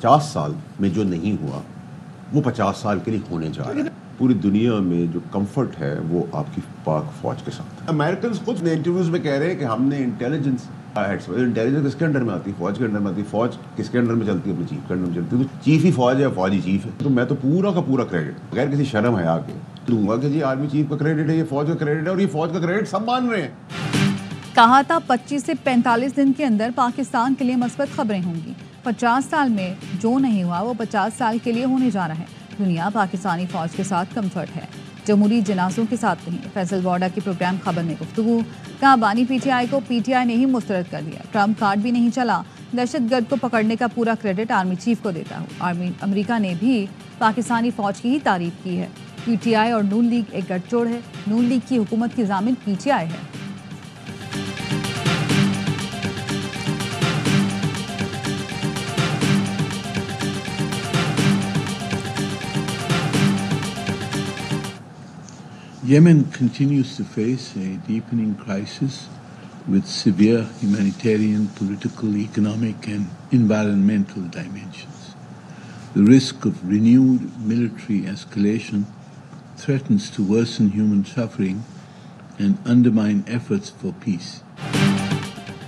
50 साल में जो नहीं हुआ वो 50 साल के लिए होने जा रहा है। पूरी दुनिया में जो कंफर्ट है वो आपकी पाक फौज के साथ है। अमेरिकन खुद इंटरव्यूज में कह रहे हैं कि हमने इंटेलिजेंस किसके अंडर में आती है? फौज के अंडर में आती है। फौज किसके अंडर में चलती है? अपने चीफ के अंडर में चलती है। तो चीफ ही फौज है, फौजी चीफ है। तो मैं तो पूरा का पूरा क्रेडिट बगैर किसी शर्म हया के दूंगा कि जी आर्मी चीफ का क्रेडिट है, ये फौज का क्रेडिट है, और ये फौज का क्रेडिट सब मान रहे हैं। कहा था 25 से 45 दिन के अंदर पाकिस्तान के लिए मस्बत खबरें होंगी। 50 साल में जो नहीं हुआ वो 50 साल के लिए होने जा रहा है। दुनिया पाकिस्तानी फौज के साथ कम्फर्ट है, जमहूरी जनाजों के साथ नहीं। फैसल बॉर्डर की प्रोग्राम खबर में गुफ्तगू। कहा बानी पीटीआई को पीटीआई ने ही मुस्तरद कर दिया। ट्रम्प कार्ड भी नहीं चला। दहशतगर्द को पकड़ने का पूरा क्रेडिट आर्मी चीफ को देता हूँ। अमेरिका ने भी पाकिस्तानी फौज की ही तारीफ की है। पीटीआई और नून लीग एक गठजोड़ है। नून लीग की हुकूमत की जामिन पीटीआई है। Yemen continues to face a deepening crisis with severe humanitarian, political, economic and environmental dimensions. The risk of renewed military escalation threatens to worsen human suffering and undermine efforts for peace.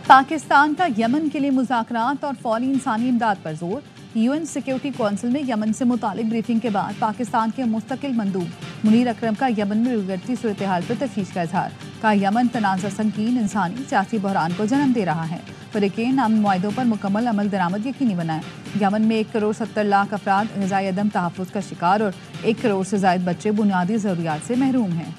Pakistan का Yemen के लिए मुज़ाकरात और फौरी इंसानी इमदाद पर जोर। UN security council में यमन से मुतालिक ब्रीफिंग के बाद पाकिस्तान के मुस्तकिल मंदूब मुनीर अकरम का यमन में बिगड़ती सूरत हाल पर तशवीश का इजहार। कहा यमन तनाज़ा संगीन इंसानी सियासी बहरान को जन्म दे रहा है। फ़रीक़ैन अमन मुआहदों पर मुकम्मल अमल दरामद यकीनी बनाए। यमन में 1 करोड़ 70 लाख अफराद ग़िज़ाई अदम तहफ़्फ़ुज़ का शिकार और 1 करोड़ से ज़ायद बच्चे बुनियादी ज़रूरियात से महरूम हैं।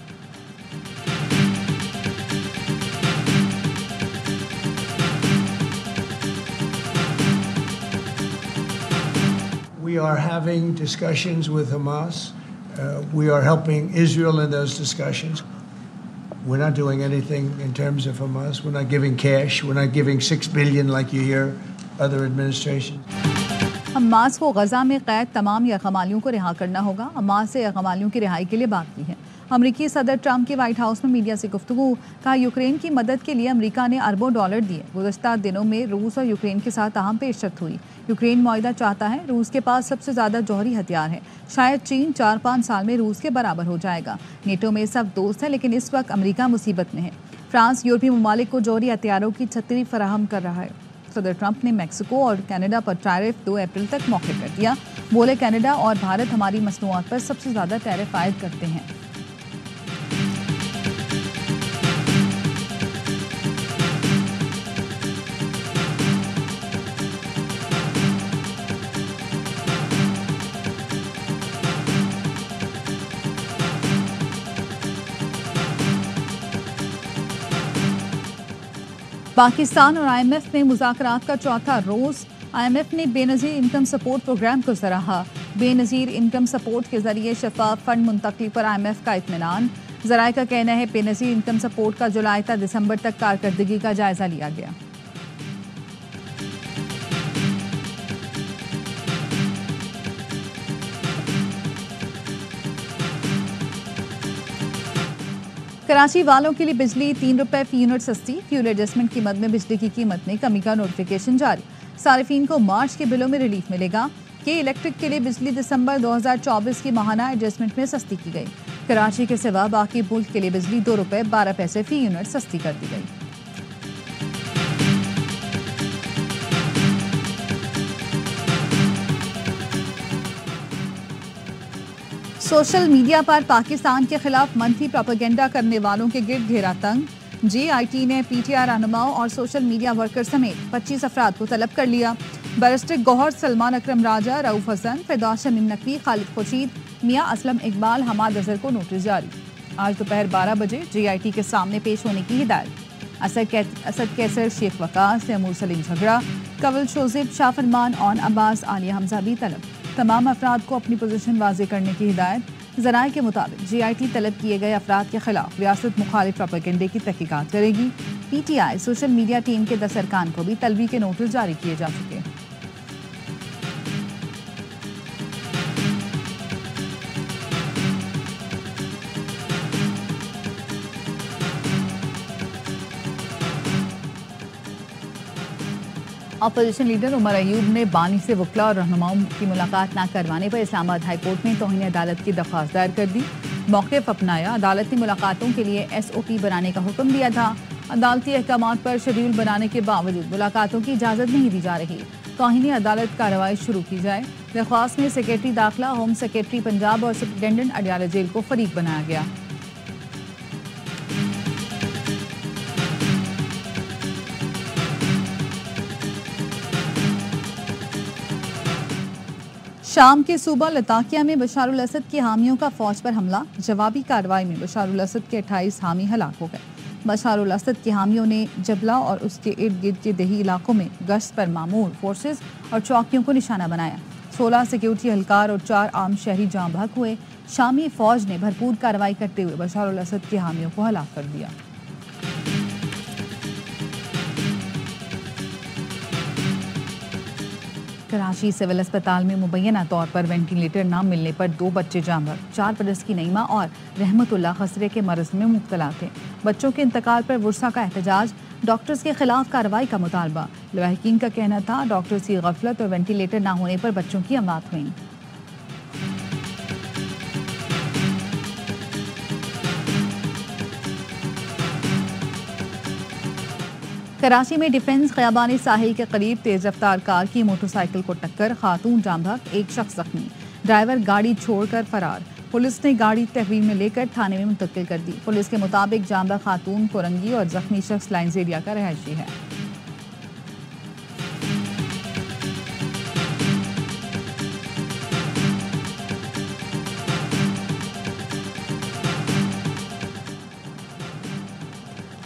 We are having discussions with Hamas. We are helping Israel in those discussions. We're not doing anything in terms of Hamas. We're not giving cash. We're not giving $6 billion like you hear other administrations. Hamas को गजा में कैद तमाम यरगमालियों को रिहा करना होगा। Hamas से यरगमालियों की रिहाई के लिए बात की है। अमरीकी सदर ट्रंप की व्हाइट हाउस में मीडिया से गुफ्तगू। कहा यूक्रेन की मदद के लिए अमरीका ने अरबों डॉलर दिए। गुज़श्ता दिनों में रूस और यूक्रेन के साथ अहम पेशरफ्त हुई। यूक्रेन मुआहिदा चाहता है। रूस के पास सबसे ज़्यादा जौहरी हथियार है। शायद चीन 4-5 साल में रूस के बराबर हो जाएगा। नेटो में सब दोस्त हैं, लेकिन इस वक्त अमरीका मुसीबत में है। फ्रांस यूरोपीय ममालिक को जौहरी हथियारों की छतरी फराहम कर रहा है। सदर ट्रंप ने मैक्सिको और कनाडा पर टैरिफ 2 अप्रैल तक मौखर कर दिया। बोले कनाडा और भारत हमारी मसनूआत पर सबसे ज़्यादा टैरिफ आयद करते हैं। पाकिस्तान और IMF में मुज़ाकरात का चौथा रोज़। IMF ने बेनज़ीर इनकम सपोर्ट प्रोग्राम को सराहा। बेनज़ीर इनकम सपोर्ट के जरिए शफाफ फंड मुंतकली पर IMF का इत्मीनान। ज़राए का कहना है बेनज़ीर इनकम सपोर्ट का जुलाई से दिसंबर तक कारकर्दगी का जायजा लिया गया। कराची वालों के लिए बिजली 3 रुपए फी यूनिट सस्ती। फ्यूल एडजस्टमेंट कीमत में बिजली की कीमत में कमी का नोटिफिकेशन जारी। सारिफीन को मार्च के बिलों में रिलीफ मिलेगा। के इलेक्ट्रिक के लिए बिजली दिसंबर 2024 की माहाना एडजस्टमेंट में सस्ती की गई। कराची के सिवा बाकी मुल्क के लिए बिजली 2 रुपए 12 पैसे फी यूनिट सस्ती कर दी गई। सोशल मीडिया पर पाकिस्तान के खिलाफ मनफी प्रोपेगेंडा करने वालों के गिर्द घेरा तंग। JIT ने PTI रहनुमाओं और सोशल मीडिया वर्कर समेत 25 अफराद को तलब कर लिया। बैरिस्टर गौहर, सलमान अकरम राजा, रऊफ हसन, फिरदौस शमीम नकवी, खालिद खुर्शीद, मियां असलम इकबाल, हमाद अजहर को नोटिस जारी। आज दोपहर 12 बजे JIT के सामने पेश होने की हिदायत। असद कैसर, शेख वकास, तैमूर सलीम झगड़ा, कवल शोजिब, शाह फरमान, ऑन अब्बास, आलिया हमजा भी तलब। तमाम अफराद को अपनी पोजीशन वाज़े करने की हिदायत। ज़राए के मुताबिक JIT तलब किए गए अफराद के खिलाफ रियासत मुखालिफ प्रोपेगेंडे की तहकीकात करेगी। PTI सोशल मीडिया टीम के 10 अरकान को भी तलबी के नोटिस जारी किए जा चुके हैं। अपोजिशन लीडर उमर अयूब ने बानी से वकला और रहनुमाओं की मुलाकात न करवाने पर इस्लामाबाद हाई कोर्ट में तौहीन अदालत की दरख्वास्त दायर कर दी। मौक़िफ़ अपनाया। अदालत ने मुलाकातों के लिए SOP बनाने का हुक्म दिया था। अदालती अहकामात पर शेड्यूल बनाने के बावजूद मुलाकातों की इजाज़त नहीं दी जा रही। तौहीन अदालत कार्रवाई शुरू की जाए। दरख्वास्त में सेक्रेटरी दाखिला, होम सेक्रेटरी पंजाब और सुप्रिटेंडेंट अडियाला जेल को फरीक बनाया गया। शाम के सूबा लताकिया में बशारुल असद की हामियों का फौज पर हमला। जवाबी कार्रवाई में बशारुल असद के 28 हामी हलाक हो गए। बशारुल असद की हामियों ने जबला और उसके इर्द गिर्द के दही इलाकों में गश्त पर मामूर फोर्सेस और चौकियों को निशाना बनाया। 16 सिक्योरिटी एहलकार और 4 आम शहरी जाँ बहक हुए। शामी फौज ने भरपूर कार्रवाई करते हुए बशारुल असद के हामियों को हलाक कर दिया। कराची सिविल अस्पताल में मुबैना तौर पर वेंटिलेटर न मिलने पर 2 बच्चे जाँ बहक। 4 बरस की नईमा और रहमतुल्लाह खसरे के मरज में मुब्तला थे। बच्चों के इंतकाल पर वर्षा का एहतजाज। डॉक्टर्स के खिलाफ कार्रवाई का मुतालबा। लवाहिकीन का कहना था डॉक्टर्स की गफलत और वेंटिलेटर न होने पर बच्चों की अमवात हुई। कराची में डिफेंस खयाबानी साहिल के करीब तेज रफ्तार कार की मोटरसाइकिल को टक्कर। खातून जाँ बहक, 1 शख्स जख्मी। ड्राइवर गाड़ी छोड़कर फरार। पुलिस ने गाड़ी तहवील में लेकर थाने में मुंतकिल कर दी। पुलिस के मुताबिक जाँ बहक खातून कोरंगी और जख्मी शख्स लाइन्स एरिया का रहायशी है।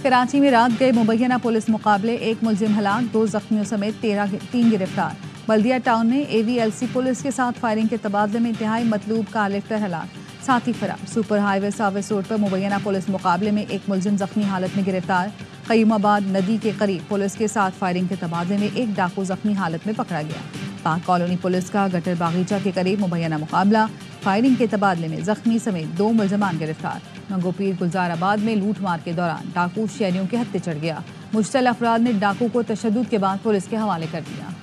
कराची में रात गए मुबैना पुलिस मुकाबले 1 मुलजिम हलाक, 2 जख्मियों समेत 3 गिरफ्तार। बल्दिया टाउन में AVLC पुलिस के साथ फायरिंग के तबादले में इंतहाई मतलूब कार लिफ्टर हलाक, साथी फरार। सुपर हाईवे सर्विस रोड पर मुबैना पुलिस मुकाबले में 1 मुलजिम जख्मी हालत में गिरफ्तार। क़य्यूमाबाद नदी के करीब पुलिस के साथ फायरिंग के तबादले में 1 डाकू जख्मी हालत में पकड़ा गया। पाक कॉलोनी पुलिस का गटर बागीचा के करीब मुबैना मुकाबला। फायरिंग के तबादले में जख्मी समेत 2 मुलजमान गिरफ्तार। मंगोपीर गुलजाराबाद में लूटमार के दौरान डाकू शहरियों के हत्थे चढ़ गया। मुश्तल अफराद ने डाकू को तशद्दुद के बाद पुलिस के हवाले कर दिया।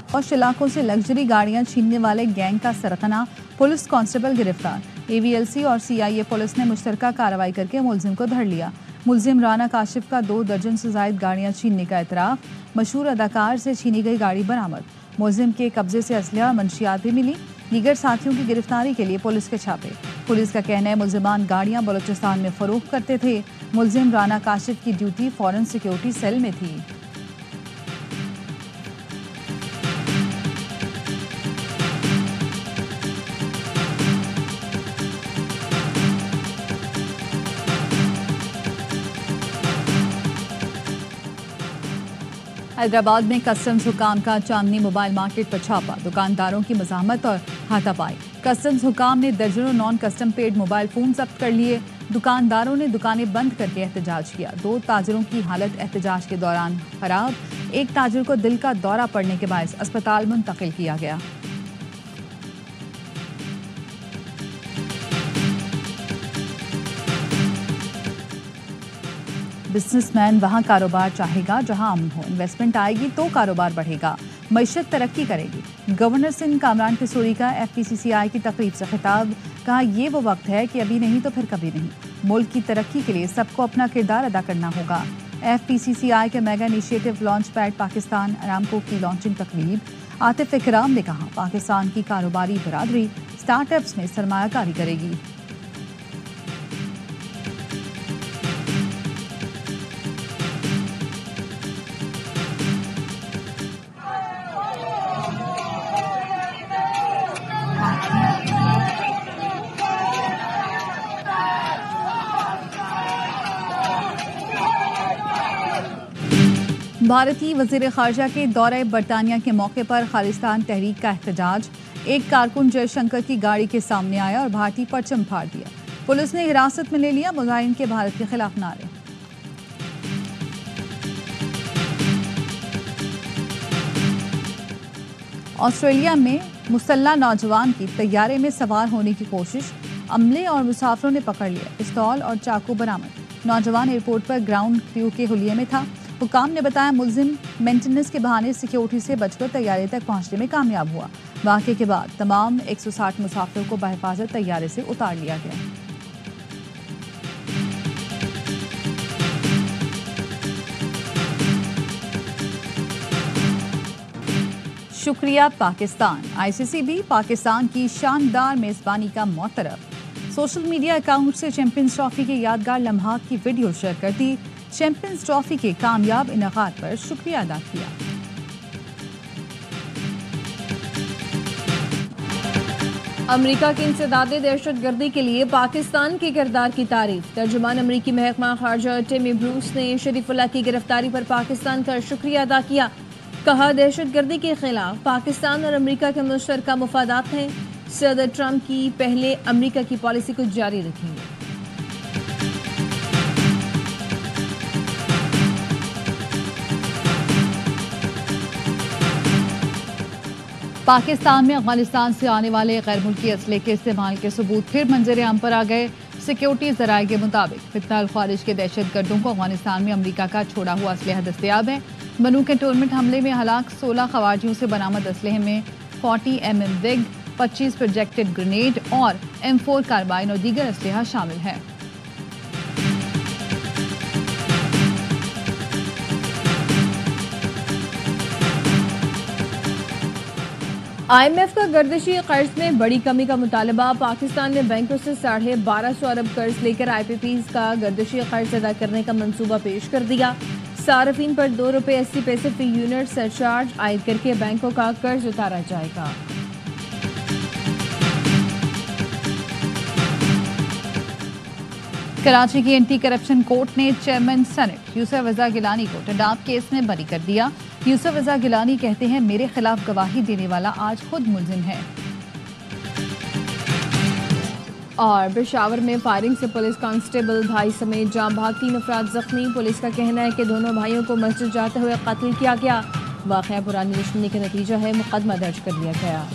और इलाकों से लग्जरी गाड़ियां छीनने वाले गैंग का सरगना। पुलिस कांस्टेबल गिरफ्तार। AVLC और CIA पुलिस ने मुश्तरका कार्रवाई करके मुलजिम को धर लिया। मुलजिम राना काशिफ का 2 दर्जन से जायद गाड़ियां छीनने का एतराफ। मशहूर अदाकार से छीनी गई गाड़ी बरामद। मुलजिम के कब्जे से असलहा और मंशियात भी मिली। दीगर साथियों की गिरफ्तारी के लिए पुलिस के छापे। पुलिस का कहना है मुलजिमान गाड़ियां बलूचिस्तान में फरोख्त करते थे। मुलजिम राना काशिफ की ड्यूटी फॉरेन सिक्योरिटी सेल में थी। हैदराबाद में कस्टम्स हुकाम का चांदनी मोबाइल मार्केट पर छापा। दुकानदारों की मज़ाहमत और हाथापाई। कस्टम्स हुकाम ने दर्जनों non custom paid mobile phone जब्त कर लिए। दुकानदारों ने दुकानें बंद करके एहतजाज किया। 2 ताजरों की हालत एहतजाज के दौरान खराब। 1 ताजर को दिल का दौरा पड़ने के बायस अस्पताल मुंतकिल किया गया। बिजनेसमैन वहाँ कारोबार चाहेगा जहाँ अमन हो। इन्वेस्टमेंट आएगी तो कारोबार बढ़ेगा, मईशत तरक्की करेगी। गवर्नर सिंध कामरान किशोरी का FPCCI की तकरीब से खिताब। कहा ये वो वक्त है कि अभी नहीं तो फिर कभी नहीं। मुल्क की तरक्की के लिए सबको अपना किरदार अदा करना होगा। FPCCI के mega initiative launch pad Pakistan Aramco की लॉन्चिंग तकरीब। आतिफ इकराम ने कहा पाकिस्तान की कारोबारी बरादरी स्टार्टअप्स में सरमायाकारी करेगी। भारतीय वज़ीर ख़ारजा के दौरे बरतानिया के मौके पर खालिस्तान तहरीक का एहतजाज। एक कारकुन जयशंकर की गाड़ी के सामने आया और भारतीय परचम फाड़ दिया। पुलिस ने हिरासत में ले लिया। मुजाहिरीन के भारत के खिलाफ नारे। ऑस्ट्रेलिया में मुसल्ला नौजवान की तैयारे में सवार होने की कोशिश, अमले और मुसाफिरों ने पकड़ लिया। पिस्तौल और चाकू बरामद। नौजवान एयरपोर्ट पर ग्राउंड क्रू के हुलिये में था। हुकाम ने बताया मुलजिम मेंटेनेंस के बहाने सिक्योरिटी से बचकर तैयारे तक पहुंचने में कामयाब हुआ। वाक़े के बाद तमाम 160 मुसाफिरों को बहिफाजत तैयारे से उतार लिया गया। शुक्रिया पाकिस्तान। आईसीसी भी पाकिस्तान की शानदार मेजबानी का मोतरफ। सोशल मीडिया अकाउंट से चैंपियंस ट्रॉफी के यादगार लम्हात की वीडियो शेयर कर दी। चैंपियंस ट्रॉफी के कामयाब इनेकाद पर शुक्रिया अदा किया। अमेरिका की इंसदादे दहशतगर्दी के लिए पाकिस्तान के किरदार की तारीफ। तर्जुमान अमेरिकी महकमा खारजा टिमी ब्रूस ने शरीफुल्लाह की गिरफ्तारी पर पाकिस्तान का शुक्रिया अदा किया। कहा, दहशतगर्दी के खिलाफ पाकिस्तान और अमेरिका के मुश्तरका मुफादात हैं। सदर ट्रंप की पहले अमेरिका की पॉलिसी को जारी रखेंगे। पाकिस्तान में अफगानिस्तान से आने वाले गैर मुल्की असले के इस्तेमाल के सबूत फिर मंजर आम पर आ गए। सिक्योरिटी जराये के मुताबिक फितना अल खारिज के दहशतगर्दों को अफगानिस्तान में अमेरिका का छोड़ा हुआ असलहा दस्तयाब है। बनू कैंटोनमेंट हमले में हलाक 16 खवारिजियों से बरामद असलहे में 40 mm विग, 25 प्रोजेक्टेड ग्रेनेड और M4 कार्बाइन और दीगर असलहा शामिल है। IMF का गर्दिशी कर्ज में बड़ी कमी का मुतालबा। पाकिस्तान ने बैंकों से 1250 अरब कर्ज लेकर IPPs का गर्दिशी कर्ज अदा करने का मंसूबा पेश कर दिया। सार्फिन पर ₹2.80 फी यूनिट सरचार्ज आयद करके बैंकों का कर्ज उतारा जाएगा। कराची की एंटी करप्शन कोर्ट ने चेयरमैन सेनेट यूसुफ रजा गिलानी को टडाप केस में बरी कर दिया। यूसुफ रजा गिलानी कहते हैं, मेरे खिलाफ गवाही देने वाला आज खुद मुलजिम है। और पेशावर में फायरिंग से पुलिस कांस्टेबल भाई समेत जाम भाग 3 अफराद जख्मी। पुलिस का कहना है कि दोनों भाइयों को मस्जिद जाते हुए कत्ल किया गया। वाक़या पुरानी दुश्मनी का नतीजा है। मुकदमा दर्ज कर लिया गया।